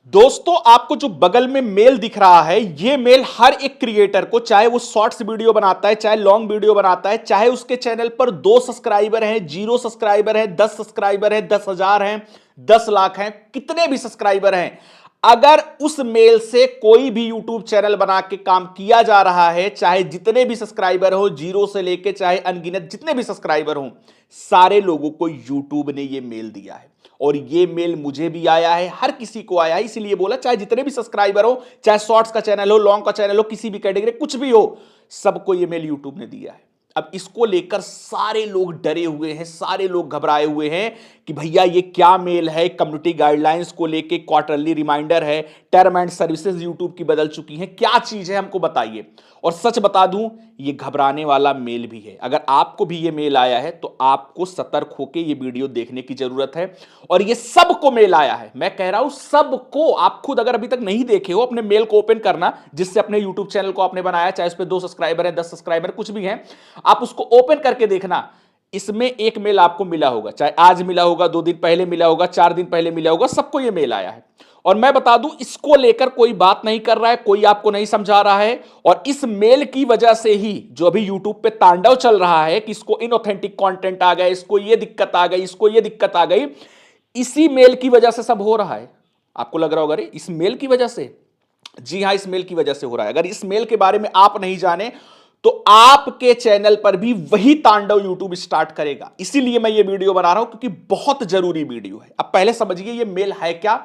दोस्तों, आपको जो बगल में मेल दिख रहा है, ये मेल हर एक क्रिएटर को, चाहे वो शॉर्ट्स वीडियो बनाता है, चाहे लॉन्ग वीडियो बनाता है, चाहे उसके चैनल पर 2 सब्सक्राइबर हैं, 0 सब्सक्राइबर हैं, 10 सब्सक्राइबर हैं, 10,000 हैं, 10 लाख हैं, कितने भी सब्सक्राइबर हैं, अगर उस मेल से कोई भी यूट्यूब चैनल बना के काम किया जा रहा है, चाहे जितने भी सब्सक्राइबर हो, 0 से लेके चाहे अनगिनत जितने भी सब्सक्राइबर हो, सारे लोगों को यूट्यूब ने ये मेल दिया है। और ये मेल मुझे भी आया है, हर किसी को आया है, इसीलिए बोला चाहे जितने भी सब्सक्राइबर हो, चाहे शॉर्ट्स का चैनल हो, लॉन्ग का चैनल हो, किसी भी कैटेगरी कुछ भी हो, सबको ये मेल यूट्यूब ने दिया है। अब इसको लेकर सारे लोग डरे हुए हैं, सारे लोग घबराए हुए हैं कि भैया ये क्या मेल है, कम्युनिटी गाइडलाइंस को लेके क्वार्टरली रिमाइंडर है, टर्म एंड सर्विसेज यूट्यूब की बदल चुकी हैं, क्या चीज है हमको बताइए। और सच बता दूं, ये घबराने वाला मेल भी है। अगर आपको भी ये मेल आया है तो आपको सतर्क होकर ये वीडियो देखने की जरूरत है। और ये सबको मेल आया है, मैं कह रहा हूं सबको। आप खुद अगर अभी तक नहीं देखे हो, अपने मेल को ओपन करना, जिससे अपने यूट्यूब चैनल को आपने बनाया, चाहे उस पर 2 सब्सक्राइबर है, 10 सब्सक्राइबर कुछ भी है, आप उसको ओपन करके देखना। इसमें एक मेल आपको मिला होगा, चाहे आज मिला होगा, 2 दिन पहले मिला होगा, 4 दिन पहले मिला होगा, सबको यह मेल आया है। और मैं बता दूं, इसको लेकर कोई बात नहीं कर रहा है, कोई आपको नहीं समझा रहा है। और इस मेल की वजह से ही जो अभी यूट्यूब पे तांडव चल रहा है कि इसको इनऑथेंटिक कंटेंट आ गया, इसको ये दिक्कत आ गई, इसको ये दिक्कत आ गई, इसी मेल की वजह से सब हो रहा है। आपको लग रहा होगा अरे इस मेल की वजह से, जी हां, इस मेल की वजह से हो रहा है। अगर इस मेल के बारे में आप नहीं जाने तो आपके चैनल पर भी वही तांडव यूट्यूब स्टार्ट करेगा। इसीलिए मैं ये वीडियो बना रहा हूं, क्योंकि बहुत जरूरी वीडियो है। अब पहले समझिए ये मेल है क्या।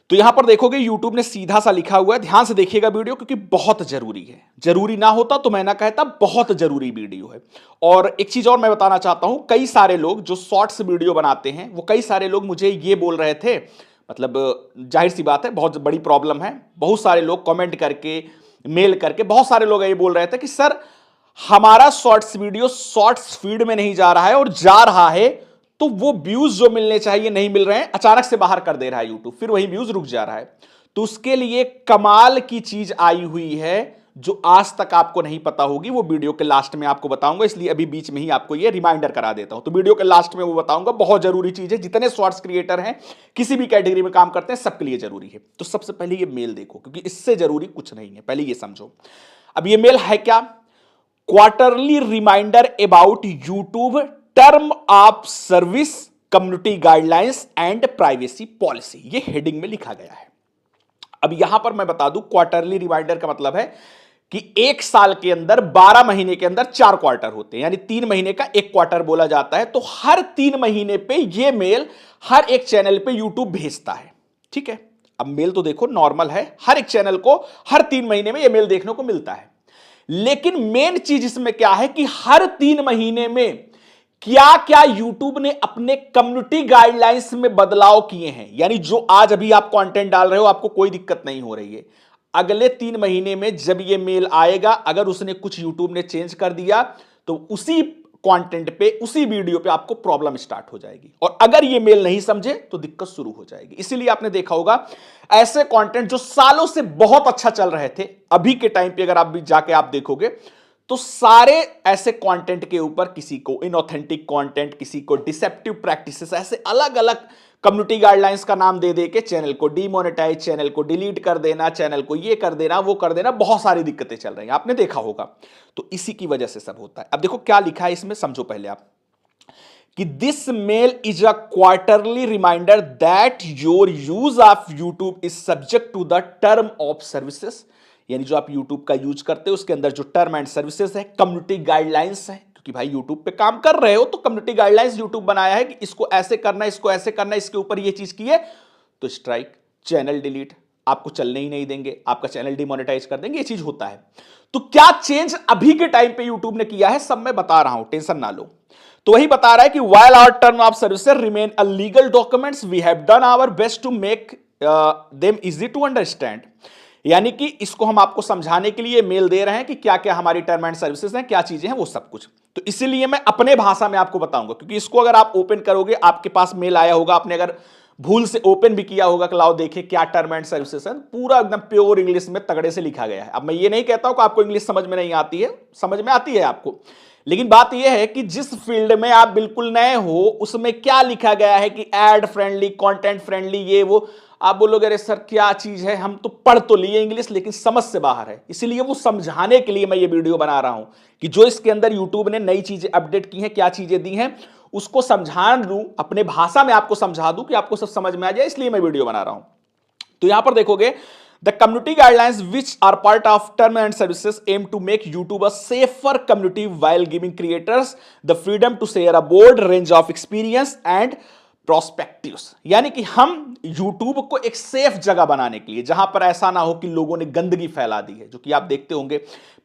तो यहां पर देखोगे यूट्यूब ने सीधा सा लिखा हुआ है, ध्यान से देखिएगा वीडियो, क्योंकि बहुत जरूरी है। जरूरी ना होता तो मैं ना कहता, बहुत जरूरी वीडियो है। और एक चीज और मैं बताना चाहता हूं, कई सारे लोग जो शॉर्ट्स वीडियो बनाते हैं, वो कई सारे लोग मुझे ये बोल रहे थे, मतलब जाहिर सी बात है, बहुत बड़ी प्रॉब्लम है। बहुत सारे लोग कमेंट करके, मेल करके, बहुत सारे लोग ये बोल रहे थे कि सर हमारा शॉर्ट्स वीडियो शॉर्ट्स फीड में नहीं जा रहा है, और जा रहा है तो वो व्यूज जो मिलने चाहिए नहीं मिल रहे हैं, अचानक से बाहर कर दे रहा है यूट्यूब, फिर वही व्यूज रुक जा रहा है। तो उसके लिए कमाल की चीज आई हुई है, जो आज तक आपको नहीं पता होगी, वो वीडियो के लास्ट में आपको बताऊंगा। इसलिए अभी बीच में ही आपको ये रिमाइंडर करा देता हूं। तो वीडियो के लास्ट में वो बताऊंगा, बहुत जरूरी चीज है। जितने शॉर्ट्स क्रिएटर हैं, किसी भी कैटेगरी में काम करते हैं, सबके लिए जरूरी है। तो सबसे पहले ये मेल देखो, क्योंकि इससे जरूरी कुछ नहीं है, पहले ये समझो। अब ये मेल है क्या? Quarterly reminder about YouTube term of service, community guidelines and privacy policy, ये हेडिंग में लिखा गया है। अब यहां पर मैं बता दूं, क्वार्टरली रिमाइंडर का मतलब है कि एक साल के अंदर 12 महीने के अंदर 4 क्वार्टर होते हैं, यानी 3 महीने का एक क्वार्टर बोला जाता है। तो हर 3 महीने पे ये मेल हर एक चैनल पे यूट्यूब भेजता है। ठीक है, अब मेल तो देखो नॉर्मल है, हर एक चैनल को हर 3 महीने में ये मेल देखने को मिलता है। लेकिन मेन चीज इसमें क्या है कि हर 3 महीने में क्या क्या यूट्यूब ने अपने कम्युनिटी गाइडलाइंस में बदलाव किए हैं। यानी जो आज अभी आप कंटेंट डाल रहे हो, आपको कोई दिक्कत नहीं हो रही है, अगले 3 महीने में जब ये मेल आएगा, अगर उसने कुछ यूट्यूब ने चेंज कर दिया, तो उसी कंटेंट पे, उसी वीडियो पे आपको प्रॉब्लम स्टार्ट हो जाएगी। और अगर ये मेल नहीं समझे तो दिक्कत शुरू हो जाएगी। इसीलिए आपने देखा होगा, ऐसे कंटेंट जो सालों से बहुत अच्छा चल रहे थे, अभी के टाइम पे अगर आप भी जाके आप देखोगे, तो सारे ऐसे कंटेंट के ऊपर किसी को इनऑथेंटिक कंटेंट, किसी को डिसेप्टिव प्रैक्टिसेस, ऐसे अलग अलग कम्युनिटी गाइडलाइंस का नाम दे दे के चैनल को डीमोनेटाइज, चैनल को डिलीट कर देना, चैनल को ये कर देना, वो कर देना, बहुत सारी दिक्कतें चल रही हैं, आपने देखा होगा। तो इसी की वजह से सब होता है। अब देखो क्या लिखा है इसमें, समझो पहले आप, कि this mail is a quarterly reminder that your use of YouTube is subject to the term of services. यानी जो आप यूट्यूब का यूज करते हो, उसके अंदर जो टर्म एंड सर्विसेज है, कम्युनिटी गाइडलाइंस है, क्योंकि भाई यूट्यूब पे काम कर रहे हो तो कम्युनिटी गाइडलाइंस यूट्यूब बनाया है कि इसको ऐसे करना, इसको ऐसे करना, इसके ऊपर ये चीज की है तो स्ट्राइक, चैनल डिलीट, आपको चलने ही नहीं देंगे, आपका चैनल डिमोनेटाइज कर देंगे, ये चीज होता है। तो क्या चेंज अभी के टाइम पे यूट्यूब ने किया है, सब मैं बता रहा हूं, टेंशन ना लो। तो वही बता रहा है कि while our term of services remain a legal documents, we have done our best to make them easy to understand। यानी कि इसको हम आपको समझाने के लिए मेल दे रहे हैं कि क्या क्या हमारी टर्म एंड सर्विसेज हैं, क्या चीजें हैं, वो सब कुछ। तो इसीलिए मैं अपने भाषा में आपको बताऊंगा, क्योंकि इसको अगर आप ओपन करोगे, आपके पास मेल आया होगा, आपने अगर भूल से ओपन भी किया होगा, क्लाउड देखे क्या टर्म एंड सर्विसेज है, पूरा एकदम प्योर इंग्लिश में तगड़े से लिखा गया है। अब मैं ये नहीं कहता हूं कि आपको इंग्लिश समझ में नहीं आती है, समझ में आती है आपको, लेकिन बात यह है कि जिस फील्ड में आप बिल्कुल नए हो, उसमें क्या लिखा गया है कि एड फ्रेंडली, कंटेंट फ्रेंडली, ये वो, आप बोलोगे अरे सर क्या चीज है, हम तो पढ़ तो लिए इंग्लिश लेकिन समझ से बाहर है। इसीलिए वो समझाने के लिए मैं ये वीडियो बना रहा हूं कि जो इसके अंदर यूट्यूब ने नई चीजें अपडेट की हैं, क्या चीजें दी हैं, उसको समझा लूं, अपने भाषा में आपको समझा दूं कि आपको सब समझ में आ जाए, इसलिए मैं वीडियो बना रहा हूं। तो यहां पर देखोगे the community guidelines which are part of term and services aim to make YouTube a safer community while giving creators the freedom to share a broad range of experience and perspectives. यानी कि हम YouTube को एक safe जगह बनाने के लिए, जहां पर ऐसा ना हो कि लोगों ने गंदगी फैला दी है, जो कि आप देखते होंगे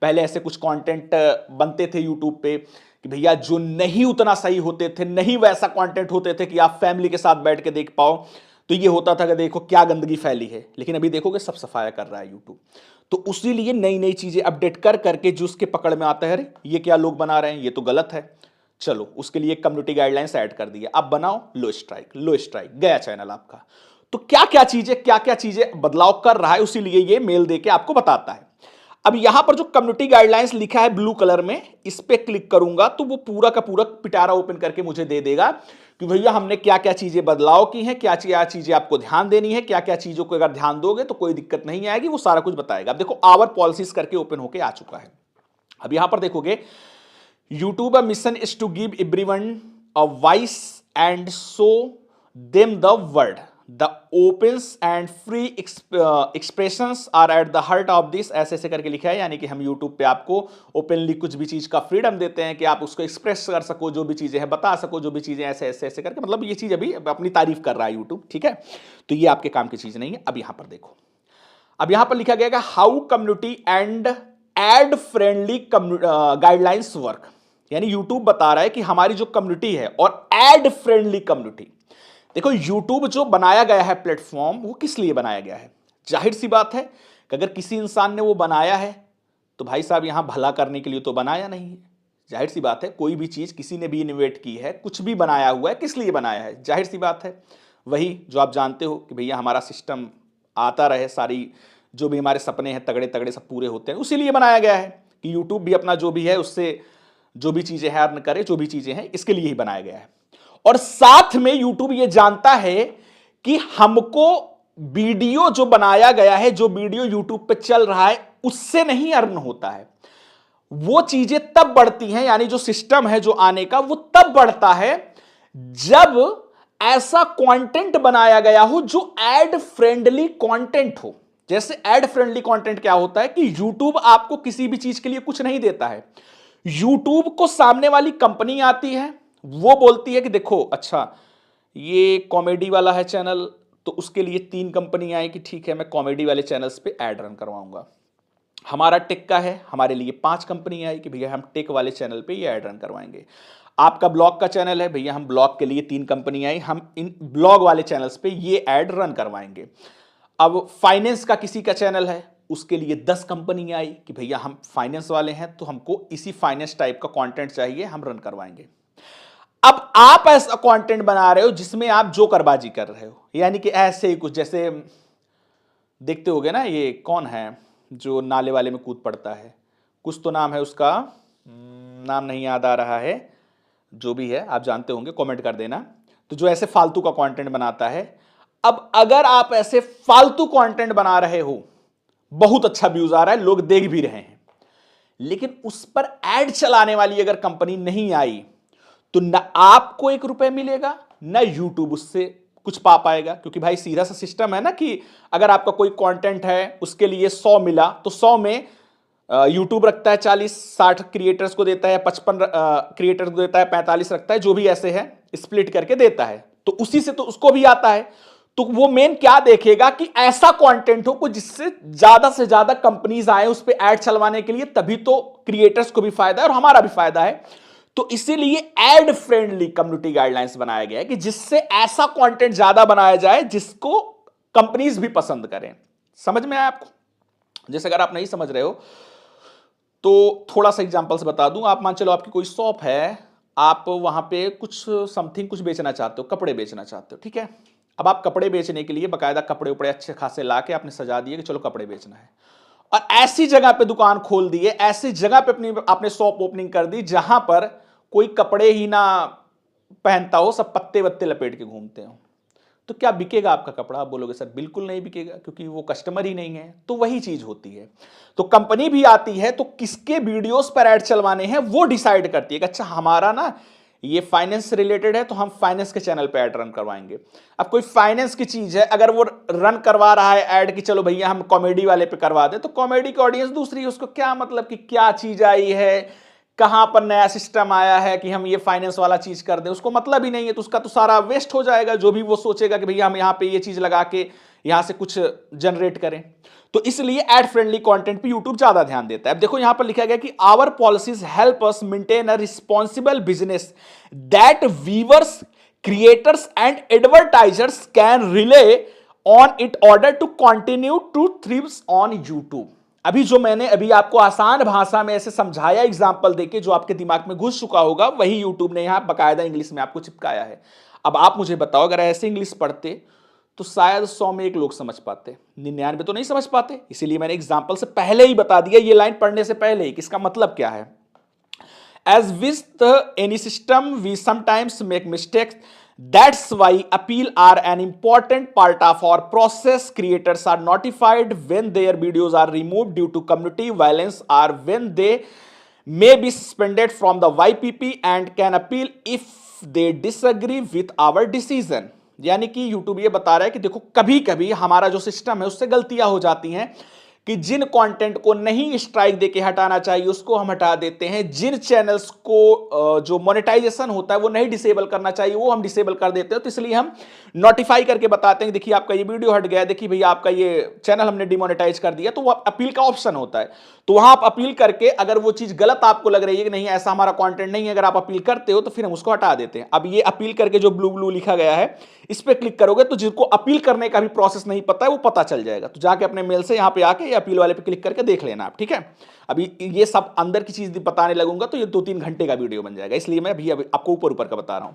पहले ऐसे कुछ कंटेंट बनते थे YouTube पे कि भैया जो नहीं उतना सही होते थे, नहीं वैसा कंटेंट होते थे कि आप फैमिली के साथ बैठ के देख पाओ, तो ये होता था कि देखो क्या गंदगी फैली है। लेकिन अभी देखोगे सब सफाया कर रहा है YouTube। तो उसी लिए नई नई चीजें अपडेट कर करके जो उसके पकड़ में आता है, अरे ये क्या लोग बना रहे हैं, ये तो गलत है, चलो उसके लिए कम्युनिटी गाइडलाइंस ऐड कर दिया, अब बनाओ लो स्ट्राइक, लो स्ट्राइक गया चैनल आपका। तो क्या क्या चीजें बदलाव कर रहा है, उसी लिए ये मेल देके आपको बताता है। अब यहां पर जो कम्युनिटी गाइडलाइंस लिखा है ब्लू कलर में, इस पे क्लिक करूंगा तो वो पूरा का पूरा पिटारा ओपन करके मुझे दे देगा कि भैया हमने क्या क्या चीजें बदलाव की हैं, क्या क्या चीजें आपको ध्यान देनी है, क्या क्या चीजों को अगर ध्यान दोगे तो कोई दिक्कत नहीं आएगी, वो सारा कुछ बताएगा। अब देखो आवर पॉलिसीज करके ओपन होके आ चुका है। अब यहां पर देखोगे YouTube mission is to give everyone a voice and show them the word. The opens and free expressions are at the heart of this. ऐसे ऐसे करके लिखा है, यानी कि हम YouTube पे आपको ओपनली कुछ भी चीज का फ्रीडम देते हैं कि आप उसको एक्सप्रेस कर सको, जो भी चीजें हैं बता सको, जो भी चीजें ऐसे ऐसे ऐसे करके, मतलब ये चीज अभी अपनी तारीफ कर रहा है YouTube, ठीक है। तो ये आपके काम की चीज नहीं है। अब यहां पर देखो, अब यहां पर लिखा गया है how community and ad friendly guidelines work. यानी YouTube बता रहा है कि हमारी जो कम्युनिटी है और एड फ्रेंडली कम्युनिटी। देखो YouTube जो बनाया गया है प्लेटफॉर्म, वो किस लिए बनाया गया है? जाहिर सी बात है कि अगर किसी इंसान ने वो बनाया है तो भाई साहब यहां भला करने के लिए तो बनाया नहीं है। जाहिर सी बात है, कोई भी चीज किसी ने भी इनोवेट की है, कुछ भी बनाया हुआ है, किस लिए बनाया है? जाहिर सी बात है वही जो आप जानते हो कि भैया हमारा सिस्टम आता रहे, सारी जो भी हमारे सपने हैं तगड़े तगड़े सब पूरे होते हैं, उसी लिए बनाया गया है कि YouTube भी अपना जो भी है उससे जो भी चीजें हैं अर्न करे, जो भी चीजें हैं इसके लिए ही बनाया गया है। और साथ में YouTube ये जानता है कि हमको वीडियो जो बनाया गया है, जो वीडियो YouTube पे चल रहा है, उससे नहीं अर्न होता है। वो चीजें तब बढ़ती हैं, यानी जो सिस्टम है जो आने का, वो तब बढ़ता है जब ऐसा कंटेंट बनाया गया हो जो एड फ्रेंडली कंटेंट हो। जैसे एड फ्रेंडली कंटेंट क्या होता है कि YouTube आपको किसी भी चीज के लिए कुछ नहीं देता है। YouTube को सामने वाली कंपनी आती है, वो बोलती है कि देखो अच्छा ये कॉमेडी वाला है चैनल, तो उसके लिए 3 कंपनी आई कि ठीक है मैं कॉमेडी वाले चैनल्स पे ऐड रन करवाऊंगा। हमारा टेक का है, हमारे लिए 5 कंपनी आई कि भैया हम टेक वाले चैनल पे ये ऐड रन करवाएंगे। आपका ब्लॉग का चैनल है, भैया हम ब्लॉग के लिए 3 कंपनी आई, हम इन ब्लॉग वाले चैनल्स पे ये ऐड रन करवाएंगे। अब फाइनेंस का किसी का चैनल है, उसके लिए 10 कंपनी आई कि भैया हम फाइनेंस वाले हैं तो हमको इसी फाइनेंस टाइप का कंटेंट चाहिए, हम रन करवाएंगे। अब आप ऐसा कंटेंट बना रहे हो जिसमें आप जोकरबाजी कर रहे हो, यानी कि ऐसे ही कुछ, जैसे देखते होगे ना, ये कौन है जो नाले वाले में कूद पड़ता है, कुछ तो नाम है उसका, नाम नहीं याद आ रहा है, जो भी है आप जानते होंगे, कमेंट कर देना। तो जो ऐसे फालतू का कंटेंट बनाता है, अब अगर आप ऐसे फालतू कंटेंट बना रहे हो, बहुत अच्छा व्यूज आ रहा है, लोग देख भी रहे हैं, लेकिन उस पर एड चलाने वाली अगर कंपनी नहीं आई तो ना आपको 1 रुपए मिलेगा, ना YouTube उससे कुछ पा पाएगा। क्योंकि भाई सीधा सा सिस्टम है ना कि अगर आपका कोई कंटेंट है उसके लिए 100 मिला तो 100 में YouTube रखता है 40-60 क्रिएटर्स को देता है, 55 क्रिएटर्स को देता है, 45 रखता है, जो भी ऐसे है स्प्लिट करके देता है, तो उसी से तो उसको भी आता है। तो वो मेन क्या देखेगा कि ऐसा कंटेंट हो को जिससे ज्यादा से ज्यादा कंपनीज आए उस पर ऐड चलवाने के लिए, तभी तो क्रिएटर्स को भी फायदा है और हमारा भी फायदा है। तो इसीलिए एड फ्रेंडली कम्युनिटी गाइडलाइंस बनाया गया है कि जिससे ऐसा कंटेंट ज्यादा बनाया जाए जिसको कंपनीज भी पसंद करें। समझ में आया आपको? जैसे अगर आप नहीं समझ रहे हो तो थोड़ा सा एग्जांपल्स बता दूं। आप मान चलो आपकी कोई शॉप है, आप वहां पे कुछ समथिंग कुछ बेचना चाहते हो, कपड़े बेचना चाहते हो, ठीक है। अब आप कपड़े बेचने के लिए बकायदा कपड़े उपड़े अच्छे खासे ला के आपने सजा दिए कि चलो कपड़े बेचना है, और ऐसी जगह पे दुकान खोल दी है, ऐसी जगह पे आपने शॉप ओपनिंग कर दी जहां पर कोई कपड़े ही ना पहनता हो, सब पत्ते वत्ते लपेट के घूमते हो, तो क्या बिकेगा आपका कपड़ा? आप बोलोगे सर बिल्कुल नहीं बिकेगा, क्योंकि वो कस्टमर ही नहीं है। तो वही चीज होती है। तो कंपनी भी आती है तो किसके वीडियोस पर ऐड चलवाने हैं वो डिसाइड करती है कि अच्छा हमारा ना ये फाइनेंस रिलेटेड है तो हम फाइनेंस के चैनल पे ऐड रन करवाएंगे। अब कोई फाइनेंस की चीज है, अगर वो रन करवा रहा है ऐड कि चलो भैया हम कॉमेडी वाले पे करवा दें, तो कॉमेडी की ऑडियंस दूसरी है, उसको क्या मतलब कि क्या चीज आई है, कहां पर नया सिस्टम आया है कि हम ये फाइनेंस वाला चीज कर दें, उसको मतलब ही नहीं है। तो उसका तो सारा वेस्ट हो जाएगा, जो भी वो सोचेगा कि भैया हम यहां पे ये चीज लगा के यहां से कुछ जनरेट करें। तो इसलिए एड फ्रेंडली कंटेंट पे यूट्यूब ज्यादा ध्यान देता है। अब देखो यहां पर लिखा गया कि our policies help us maintain a responsible business that viewers, creators and advertisers can rely on it order to continue to thrive on YouTube. अभी जो मैंने अभी आपको आसान भाषा में ऐसे समझाया एग्जांपल देके, जो आपके दिमाग में घुस चुका होगा, वही यूट्यूब ने यहां बकायदा इंग्लिश में आपको चिपकाया है। अब आप मुझे बताओ, अगर ऐसे इंग्लिश पढ़ते तो शायद 100 में 1 लोग समझ पाते, 99 तो नहीं समझ पाते। इसीलिए मैंने एग्जांपल से पहले ही बता दिया, ये लाइन पढ़ने से पहले ही, कि इसका मतलब क्या है। As with any system, we sometimes make mistakes. That's why appeal are an important part of our process. Creators are notified when their videos are removed due to community violence or when they may be suspended from the YPP and can appeal if they disagree with our decision. यानी कि YouTube ये बता रहा है कि देखो कभी कभी हमारा जो सिस्टम है उससे गलतियां हो जाती हैं कि जिन कंटेंट को नहीं स्ट्राइक देके हटाना चाहिए उसको हम हटा देते हैं, जिन चैनल्स को जो मोनेटाइजेशन होता है वो नहीं डिसेबल करना चाहिए वो हम डिसेबल कर देते हैं। तो इसलिए हम नोटिफाई करके बताते हैं, देखिए आपका ये वीडियो हट गया है, देखिए भैया आपका ये चैनल हमने डिमोनेटाइज कर दिया। तो वो अपील का ऑप्शन होता है, तो वहां आप अपील करके अगर वो चीज गलत आपको लग रही है कि नहीं ऐसा हमारा कंटेंट नहीं है, अगर आप अपील करते हो तो फिर हम उसको हटा देते हैं। अब ये अपील करके जो ब्लू ब्लू लिखा गया है इस पर क्लिक करोगे तो जिसको अपील करने का भी प्रोसेस नहीं पता है वो पता चल जाएगा। तो जाके अपने मेल से यहाँ पे आके अपील वाले पे क्लिक करके देख लेना आप, ठीक है। अभी ये सब अंदर की चीज बताने लगूंगा तो ये 2-3 घंटे का वीडियो बन जाएगा, इसलिए मैं अभी आपको ऊपर ऊपर का बता रहा हूं।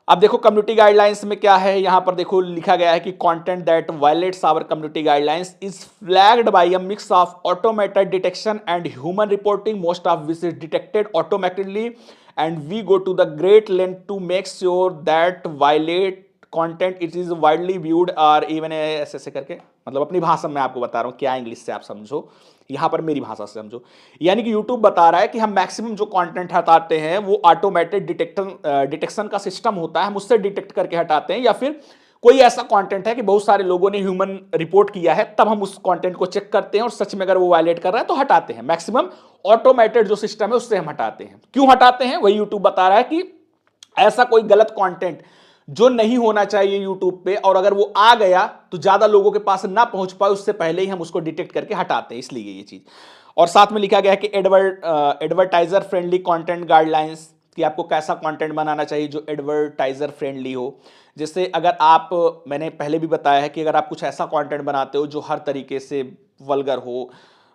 अब देखो कम्युनिटी गाइडलाइंस में क्या है, यहां पर देखो लिखा गया है कि content that violates our community guidelines is flagged by a mix of automated detection and human reporting, most of which is detected automatically and we go to the great length to make sure that violate content it is widely viewed or even ऐसे करके, मतलब अपनी भाषा में आपको बता रहा हूं, क्या इंग्लिश से आप समझो, यहां पर मेरी भाषा से समझो। यानी कि YouTube बता रहा है कि हम मैक्सिमम जो कंटेंट हटाते हैं वो ऑटोमेटेड डिटेक्शन का सिस्टम होता है, हम उससे डिटेक्ट करके हटाते हैं, या फिर कोई ऐसा कंटेंट है कि बहुत सारे लोगों ने ह्यूमन रिपोर्ट किया है तब हम उस कंटेंट को चेक करते हैं और सच में अगर वो वायलेट कर रहा है तो हटाते हैं। मैक्सिमम ऑटोमेटेड जो सिस्टम है उससे हम हटाते हैं। क्यों हटाते हैं वही YouTube बता रहा है कि ऐसा कोई गलत कंटेंट जो नहीं होना चाहिए YouTube पे और अगर वो आ गया तो ज्यादा लोगों के पास ना पहुंच पाए उससे पहले ही हम उसको डिटेक्ट करके हटाते हैं, इसलिए ये चीज। और साथ में लिखा गया है कि एडवर्टाइजर फ्रेंडली कंटेंट गाइडलाइंस, कि आपको कैसा कंटेंट बनाना चाहिए जो एडवर्टाइजर फ्रेंडली हो। जैसे अगर आप, मैंने पहले भी बताया है कि अगर आप कुछ ऐसा कंटेंट बनाते हो जो हर तरीके से वल्गर हो,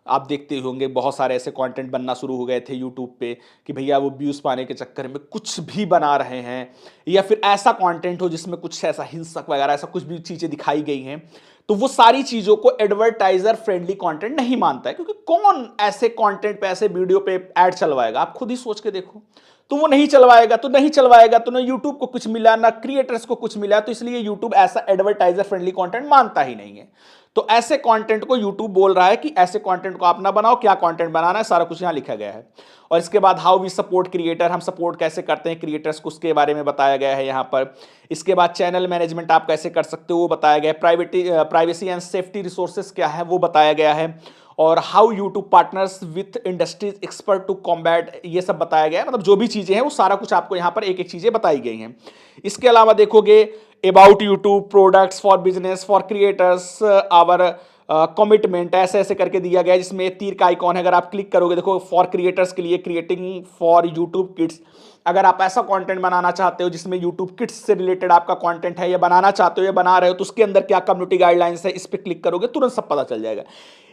आप देखते होंगे बहुत सारे ऐसे कंटेंट बनना शुरू हो गए थे यूट्यूब पे कि भैया वो व्यूज पाने के चक्कर में कुछ भी बना रहे हैं, या फिर ऐसा कंटेंट हो जिसमें कुछ ऐसा हिंसक वगैरह ऐसा कुछ भी चीजें दिखाई गई हैं, तो वो सारी चीजों को एडवर्टाइजर फ्रेंडली कंटेंट नहीं मानता है। क्योंकि कौन ऐसे कंटेंट पे ऐसे वीडियो पे ऐड चलवाएगा, आप खुद ही सोच के देखो। तो वो नहीं चलवाएगा, तो नहीं चलवाएगा तो ना यूट्यूब को कुछ मिला ना क्रिएटर्स को कुछ मिला, तो इसलिए यूट्यूब ऐसा एडवर्टाइजर फ्रेंडली कंटेंट मानता ही नहीं है। तो ऐसे कंटेंट को यूट्यूब बोल रहा है कि ऐसे कंटेंट को आप ना बनाओ, क्या कंटेंट बनाना है सारा कुछ यहां लिखा गया है। और इसके बाद हाउ वी सपोर्ट क्रिएटर, हम सपोर्ट कैसे करते हैं क्रिएटर्स को उसके बारे में बताया गया है यहां पर। इसके बाद चैनल मैनेजमेंट आप कैसे कर सकते हो वो बताया गया है। प्राइवेसी एंड सेफ्टी रिसोर्सेज क्या है वो बताया गया है। और how YouTube partners with industries expert to combat, ये सब बताया गया है। मतलब जो भी चीजें हैं वो सारा कुछ आपको यहाँ पर एक एक चीजें बताई गई हैं। इसके अलावा देखोगे about YouTube, products for business for creators, our commitment, ऐसे ऐसे करके दिया गया है, जिसमें तीर का आइकॉन है, अगर आप क्लिक करोगे देखो फॉर क्रिएटर्स के लिए क्रिएटिंग फॉर यूट्यूब किड्स, अगर आप ऐसा कंटेंट बनाना चाहते हो जिसमें यूट्यूब किड्स से रिलेटेड आपका कंटेंट है या बनाना चाहते हो या बना रहे हो तो उसके अंदर क्या कम्युनिटी गाइडलाइंस है, इस पर क्लिक करोगे तुरंत सब पता चल जाएगा।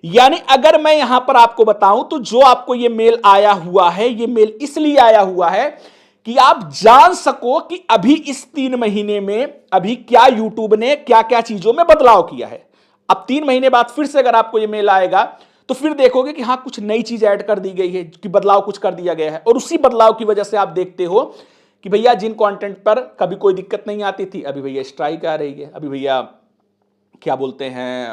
यानी अगर मैं यहां पर आपको बताऊं तो जो आपको ये मेल आया हुआ है, ये मेल इसलिए आया हुआ है कि आप जान सको कि अभी इस 3 महीने में अभी क्या यूट्यूब ने क्या क्या चीजों में बदलाव किया है। अब 3 महीने बाद फिर से अगर आपको ये मेल आएगा तो फिर देखोगे कि हाँ कुछ नई चीज ऐड कर दी गई है, कि बदलाव कुछ कर दिया गया है। और उसी बदलाव की वजह से आप देखते हो कि भैया जिन कंटेंट पर कभी कोई दिक्कत नहीं आती थी, अभी भैया स्ट्राइक आ रही है, अभी भैया क्या बोलते हैं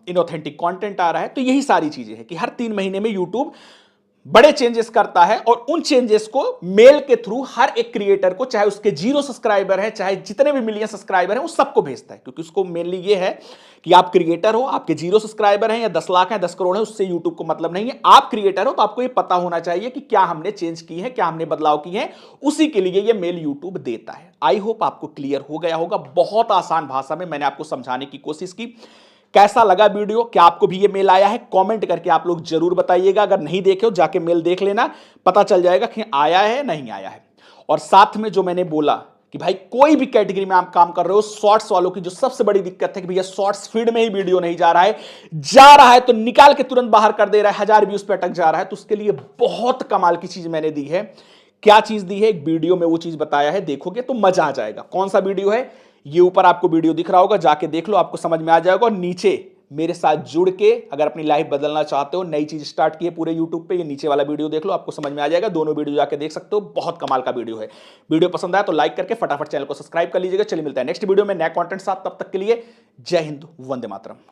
इनऑथेंटिक कंटेंट आ रहा है। तो यही सारी चीजें हैं कि हर 3 महीने में यूट्यूब बड़े चेंजेस करता है और उन चेंजेस को मेल के थ्रू हर एक क्रिएटर को, चाहे उसके 0 सब्सक्राइबर हैं, चाहे जितने भी मिलियन सब्सक्राइबर हैं, वो सबको भेजता है। क्योंकि उसको मेनली ये है कि आप क्रिएटर हो, आपके 0 सब्सक्राइबर हैं या 10 लाख हैं, 10 करोड़ हैं, उससे यूट्यूब को मतलब नहीं है। आप क्रिएटर हो तो आपको ये पता होना चाहिए कि क्या हमने चेंज की है, क्या हमने बदलाव किए हैं, उसी के लिए ये मेल यूट्यूब देता है। आई होप आपको क्लियर हो गया होगा। बहुत आसान भाषा में मैंने आपको समझाने की कोशिश की। कैसा लगा वीडियो, क्या आपको भी ये मेल आया है? कमेंट करके आप लोग जरूर बताइएगा। अगर नहीं देखे हो जाके मेल देख लेना, पता चल जाएगा कि आया है नहीं आया है। और साथ में जो मैंने बोला कि भाई कोई भी कैटेगरी में आप काम कर रहे हो, शॉर्ट्स वालों की जो सबसे बड़ी दिक्कत है कि भैया शॉर्ट्स फीड में ही वीडियो नहीं जा रहा है तो निकाल के तुरंत बाहर कर दे रहा है, 1000 व्यूज पे अटक जा रहा है। तो उसके लिए बहुत कमाल की चीज मैंने दी है। क्या चीज दी है? एक वीडियो में वो चीज बताया है, देखोगे तो मजा आ जाएगा। कौन सा वीडियो है? ये ऊपर आपको वीडियो दिख रहा होगा, जाके देख लो, आपको समझ में आ जाएगा। और नीचे मेरे साथ जुड़ के अगर अपनी लाइफ बदलना चाहते हो, नई चीज स्टार्ट की है पूरे यूट्यूब पे, ये नीचे वाला वीडियो देख लो, आपको समझ में आ जाएगा। दोनों वीडियो जाके देख सकते हो, बहुत कमाल का वीडियो है। वीडियो पसंद आया तो लाइक करके फटाफट चैनल को सब्सक्राइब कर लीजिएगा। चलिए मिलता है नेक्स्ट वीडियो में नया कंटेंट साथ, तब तक के लिए जय हिंद, वंदे मातरम।